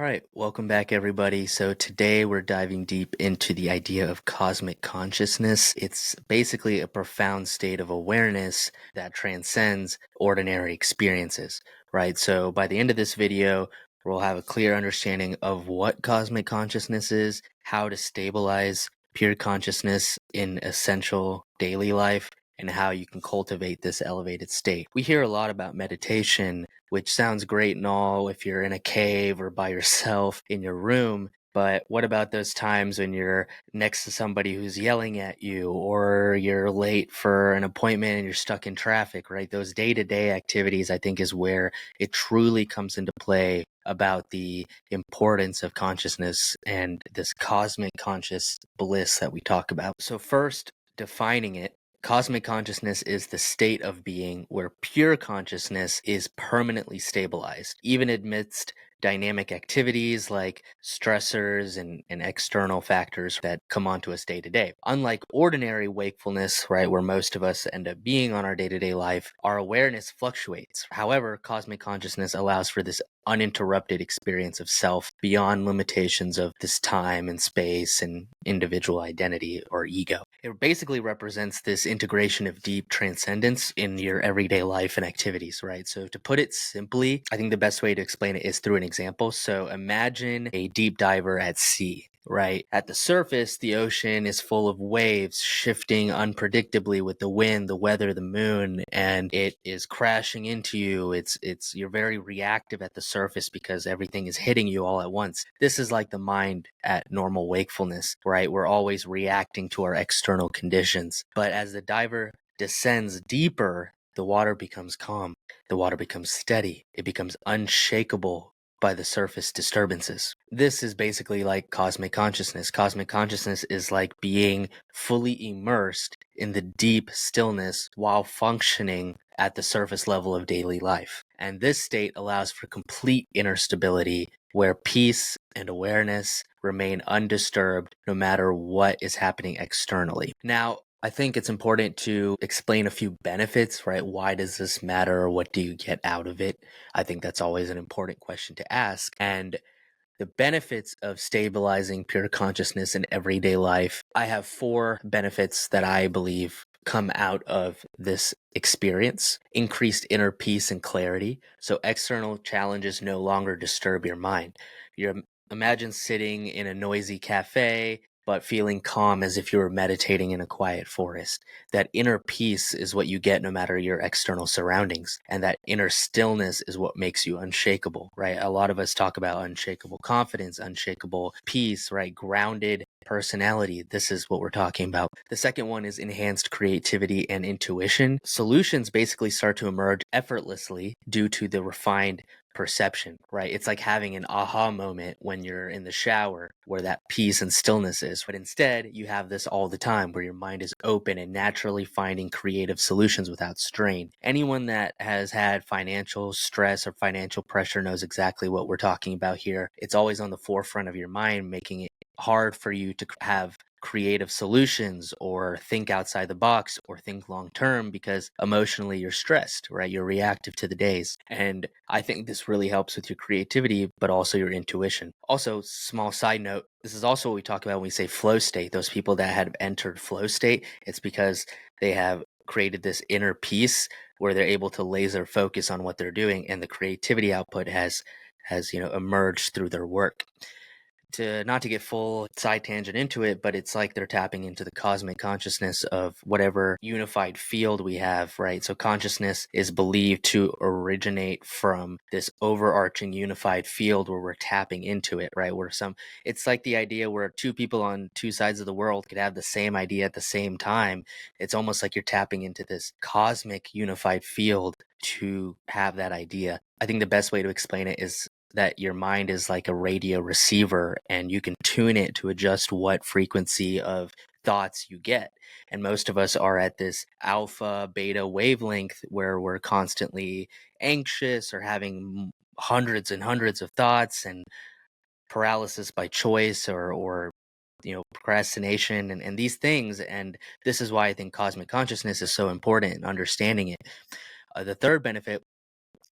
right, welcome back, everybody. So today we're diving deep into the idea of cosmic consciousness. It's basically a profound state of awareness that transcends ordinary experiences, right? So by the end of this video, we'll have a clear understanding of what cosmic consciousness is, how to stabilize pure consciousness in essential daily life, and how you can cultivate this elevated state. We hear a lot about meditation, which sounds great and all if you're in a cave or by yourself in your room. But what about those times when you're next to somebody who's yelling at you, or you're late for an appointment and you're stuck in traffic, right? Those day-to-day activities, I think, is where it truly comes into play about the importance of consciousness and this cosmic conscious bliss that we talk about. So first, defining it. Cosmic consciousness is the state of being where pure consciousness is permanently stabilized, even amidst dynamic activities like stressors and external factors that come onto us day to day. Unlike ordinary wakefulness, right, where most of us end up being on our day-to-day life, our awareness fluctuates. However, cosmic consciousness allows for this uninterrupted experience of self beyond limitations of this time and space and individual identity or ego. It basically represents this integration of deep transcendence in your everyday life and activities, right? So to put it simply, I think the best way to explain it is through an example. So imagine a deep diver at sea. Right. At the surface, the ocean is full of waves shifting unpredictably with the wind, the weather, the moon, and it is crashing into you. You're very reactive at the surface because everything is hitting you all at once. This is like the mind at normal wakefulness, right? We're always reacting to our external conditions. But as the diver descends deeper, the water becomes calm. The water becomes steady. It becomes unshakable by the surface disturbances. This is basically like cosmic consciousness. Cosmic consciousness is like being fully immersed in the deep stillness while functioning at the surface level of daily life. And this state allows for complete inner stability where peace and awareness remain undisturbed no matter what is happening externally. Now, I think it's important to explain a few benefits, right? Why does this matter? What do you get out of it? I think that's always an important question to ask. And the benefits of stabilizing pure consciousness in everyday life, I have 4 benefits that I believe come out of this experience. Increased inner peace and clarity. So external challenges no longer disturb your mind. Imagine sitting in a noisy cafe, but feeling calm as if you were meditating in a quiet forest. That inner peace is what you get no matter your external surroundings. And that inner stillness is what makes you unshakable, right? A lot of us talk about unshakable confidence, unshakable peace, right? Grounded personality. This is what we're talking about. The second one is enhanced creativity and intuition. Solutions basically start to emerge effortlessly due to the refined perception, right? It's like having an aha moment when you're in the shower where that peace and stillness is. But instead, you have this all the time where your mind is open and naturally finding creative solutions without strain. Anyone that has had financial stress or financial pressure knows exactly what we're talking about here. It's always on the forefront of your mind, making it hard for you to have creative solutions or think outside the box or think long term because emotionally you're stressed, right? You're reactive to the days. And I think this really helps with your creativity, but also your intuition. Also, small side note, this is also what we talk about when we say flow state. Those people that have entered flow state, it's because they have created this inner peace where they're able to laser focus on what they're doing, and the creativity output has emerged through their work. Not to get full side tangent into it, but it's like they're tapping into the cosmic consciousness of whatever unified field we have, right? So consciousness is believed to originate from this overarching unified field where we're tapping into it, right? It's like the idea where 2 people on 2 sides of the world could have the same idea at the same time. It's almost like you're tapping into this cosmic unified field to have that idea. I think the best way to explain it is that your mind is like a radio receiver and you can tune it to adjust what frequency of thoughts you get. And most of us are at this alpha beta wavelength where we're constantly anxious or having hundreds and hundreds of thoughts and paralysis by choice or procrastination and these things. And this is why I think cosmic consciousness is so important in understanding it. The third benefit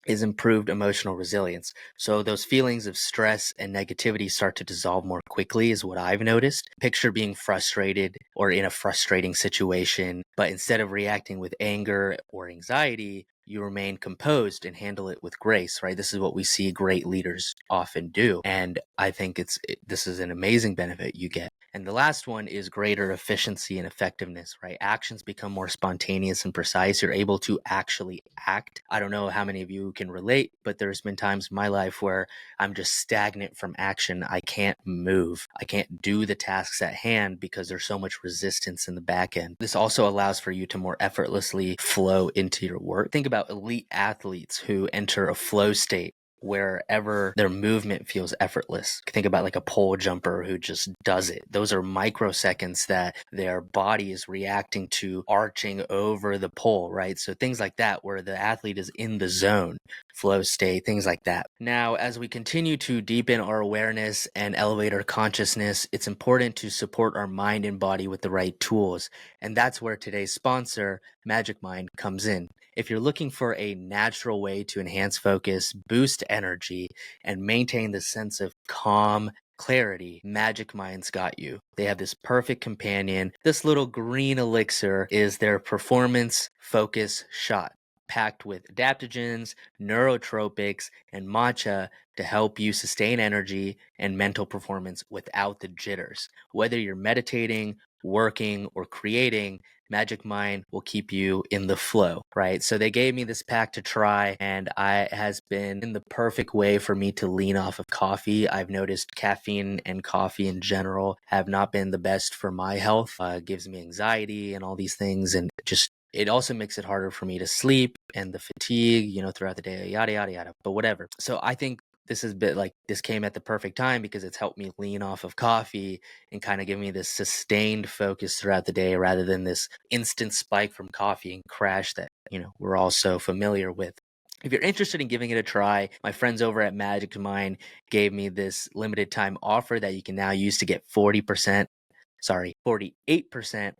is improved emotional resilience. So those feelings of stress and negativity start to dissolve more quickly is what I've noticed. Picture being frustrated or in a frustrating situation, but instead of reacting with anger or anxiety, you remain composed and handle it with grace, right? This is what we see great leaders often do. And I think this is an amazing benefit you get. And the last one is greater efficiency and effectiveness, right? Actions become more spontaneous and precise. You're able to actually act. I don't know how many of you can relate, but there's been times in my life where I'm just stagnant from action. I can't move. I can't do the tasks at hand because there's so much resistance in the back end. This also allows for you to more effortlessly flow into your work. Think about elite athletes who enter a flow state wherever their movement feels effortless. Think about like a pole jumper who just does it. Those are microseconds that their body is reacting to arching over the pole, right? So things like that where the athlete is in the zone, flow state, things like that. Now, as we continue to deepen our awareness and elevate our consciousness, it's important to support our mind and body with the right tools. And that's where today's sponsor, Magic Mind, comes in. If you're looking for a natural way to enhance focus, boost energy, and maintain the sense of calm, clarity, Magic Mind's got you. They have this perfect companion. This little green elixir is their performance focus shot, packed with adaptogens, neurotropics, and matcha to help you sustain energy and mental performance without the jitters. Whether you're meditating, working, or creating, Magic Mind will keep you in the flow, right? So they gave me this pack to try, and I has been in the perfect way for me to lean off of coffee. I've noticed caffeine and coffee in general have not been the best for my health. It gives me anxiety and all these things, and just it also makes it harder for me to sleep and the fatigue, throughout the day, yada, yada, yada, but whatever. So I think this came at the perfect time because it's helped me lean off of coffee and kind of give me this sustained focus throughout the day rather than this instant spike from coffee and crash that, we're all so familiar with. If you're interested in giving it a try, my friends over at Magic Mind gave me this limited time offer that you can now use to get 48%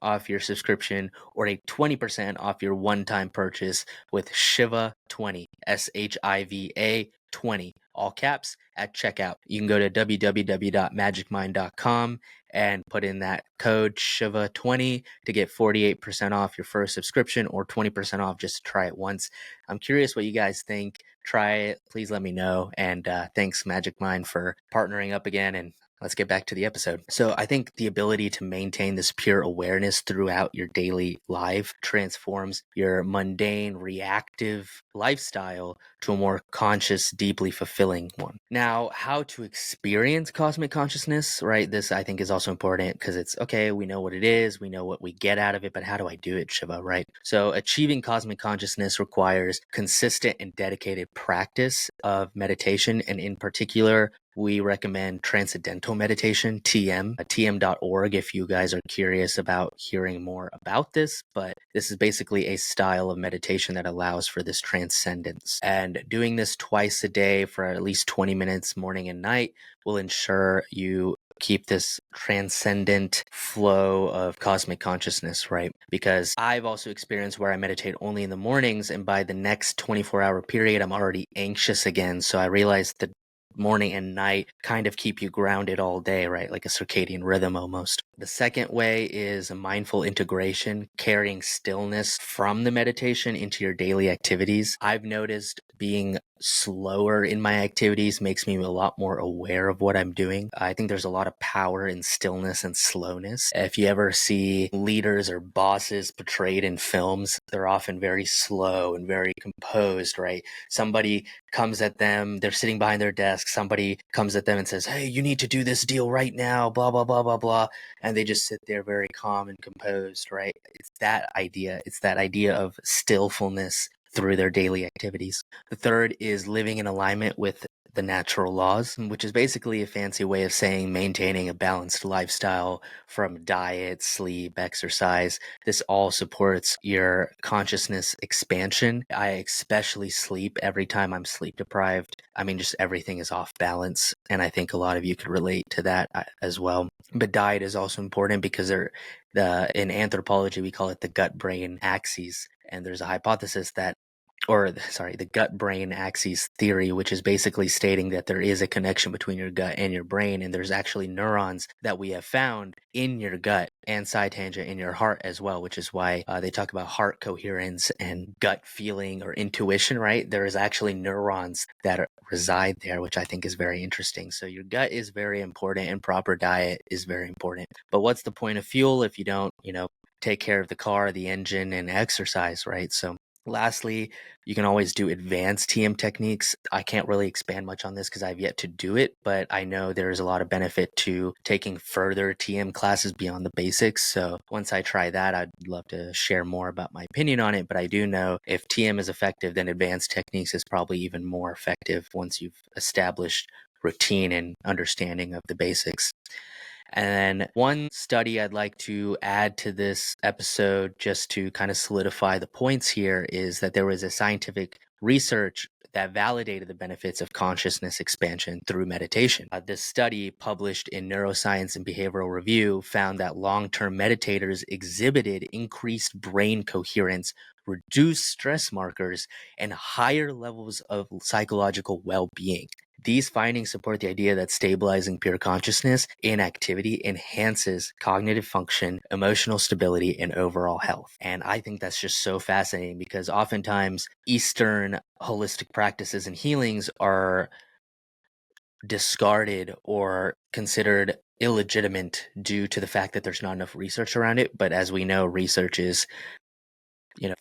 off your subscription or a 20% off your one-time purchase with Shiva 20, SHIVA 20, all caps at checkout. You can go to www.magicmind.com and put in that code Shiva20 to get 48% off your first subscription or 20% off just to try it once. I'm curious what you guys think. Try it. Please let me know. And thanks, Magic Mind, for partnering up again. And let's get back to the episode. So I think the ability to maintain this pure awareness throughout your daily life transforms your mundane, reactive lifestyle to a more conscious, deeply fulfilling one. Now, how to experience cosmic consciousness, right? This I think is also important because it's okay, we know what it is, we know what we get out of it, but how do I do it, Shiva, right? So achieving cosmic consciousness requires consistent and dedicated practice of meditation, and in particular, we recommend Transcendental Meditation, tm.org, if you guys are curious about hearing more about this. But this is basically a style of meditation that allows for this transcendence. And doing this twice a day for at least 20 minutes, morning and night, will ensure you keep this transcendent flow of cosmic consciousness, right? Because I've also experienced where I meditate only in the mornings, and by the next 24-hour period, I'm already anxious again. So I realized that morning and night kind of keep you grounded all day, right? Like a circadian rhythm almost. The second way is a mindful integration, carrying stillness from the meditation into your daily activities. I've noticed being slower in my activities makes me a lot more aware of what I'm doing. I think there's a lot of power in stillness and slowness. If you ever see leaders or bosses portrayed in films, they're often very slow and very composed, right? Somebody comes at them, they're sitting behind their desk, somebody comes at them and says, hey, you need to do this deal right now, blah, blah, blah, blah, blah. And they just sit there very calm and composed, right? It's that idea of stillfulness through their daily activities. The third is living in alignment with the natural laws, which is basically a fancy way of saying maintaining a balanced lifestyle from diet, sleep, exercise. This all supports your consciousness expansion. I especially sleep every time I'm sleep deprived. I mean, just everything is off balance. And I think a lot of you could relate to that as well. But diet is also important because in anthropology, we call it the gut-brain axis. And there's a hypothesis that the gut-brain axis theory, which is basically stating that there is a connection between your gut and your brain, and there's actually neurons that we have found in your gut and side tangent in your heart as well, which is why they talk about heart coherence and gut feeling or intuition, right? There is actually neurons that reside there, which I think is very interesting. So your gut is very important, and proper diet is very important. But what's the point of fuel if you don't, take care of the car, the engine, and exercise, right? So lastly, you can always do advanced TM techniques. I can't really expand much on this because I've yet to do it, but I know there's a lot of benefit to taking further TM classes beyond the basics. So once I try that, I'd love to share more about my opinion on it. But I do know if TM is effective, then advanced techniques is probably even more effective once you've established routine and understanding of the basics. And then one study I'd like to add to this episode, just to kind of solidify the points here, is that there was a scientific research that validated the benefits of consciousness expansion through meditation. This study, published in Neuroscience and Behavioral Review, found that long-term meditators exhibited increased brain coherence, reduced stress markers, and higher levels of psychological well-being. These findings support the idea that stabilizing pure consciousness in activity enhances cognitive function, emotional stability, and overall health. And I think that's just so fascinating because oftentimes Eastern holistic practices and healings are discarded or considered illegitimate due to the fact that there's not enough research around it. But as we know, research is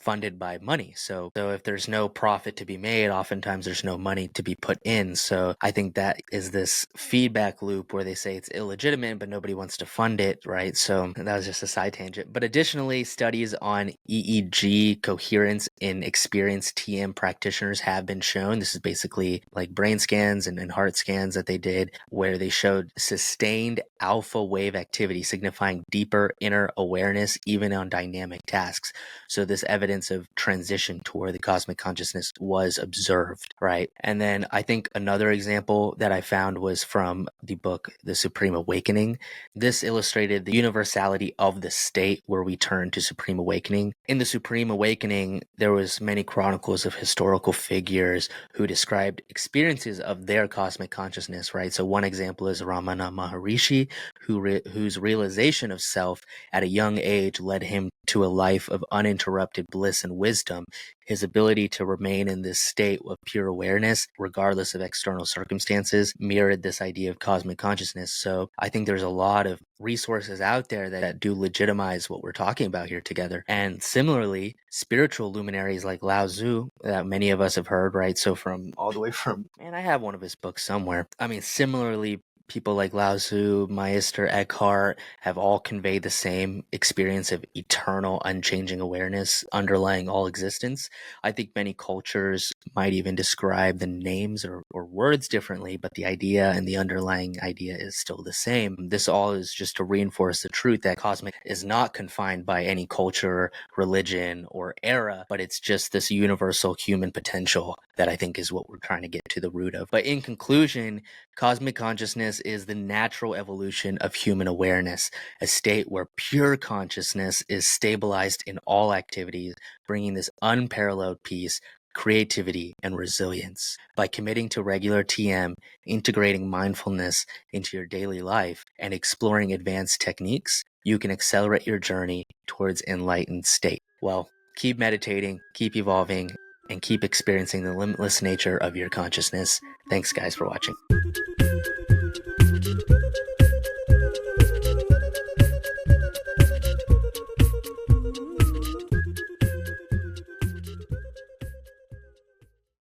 funded by money. So if there's no profit to be made, oftentimes there's no money to be put in. So I think that is this feedback loop where they say it's illegitimate, but nobody wants to fund it, right? So that was just a side tangent. But additionally, studies on EEG coherence in experienced TM practitioners have been shown. This is basically like brain scans and heart scans that they did, where they showed sustained alpha wave activity, signifying deeper inner awareness, even on dynamic tasks. So this evidence of transition toward the cosmic consciousness was observed, right? And then I think another example that I found was from the book, The Supreme Awakening. This illustrated the universality of the state where we turn to supreme awakening. In The Supreme Awakening, there was many chronicles of historical figures who described experiences of their cosmic consciousness, right? So one example is Ramana Maharishi, whose realization of self at a young age led him to a life of uninterrupted bliss and wisdom. His ability to remain in this state of pure awareness, regardless of external circumstances, mirrored this idea of cosmic consciousness. So I think there's a lot of resources out there that do legitimize what we're talking about here together. And similarly, spiritual luminaries like Lao Tzu, that many of us have heard, right? So from all the way from, man, I have one of his books somewhere. I mean, similarly, people like Lao Tzu, Meister Eckhart have all conveyed the same experience of eternal, unchanging awareness underlying all existence. I think many cultures might even describe the names or words differently, but the idea and the underlying idea is still the same. This all is just to reinforce the truth that cosmic is not confined by any culture, religion, or era, but it's just this universal human potential that I think is what we're trying to get to the root of. But in conclusion, cosmic consciousness is the natural evolution of human awareness, a state where pure consciousness is stabilized in all activities, bringing this unparalleled peace, creativity, and resilience. By committing to regular TM, integrating mindfulness into your daily life, and exploring advanced techniques, you can accelerate your journey towards enlightened state. Well, keep meditating, keep evolving, and keep experiencing the limitless nature of your consciousness. Thanks, guys, for watching.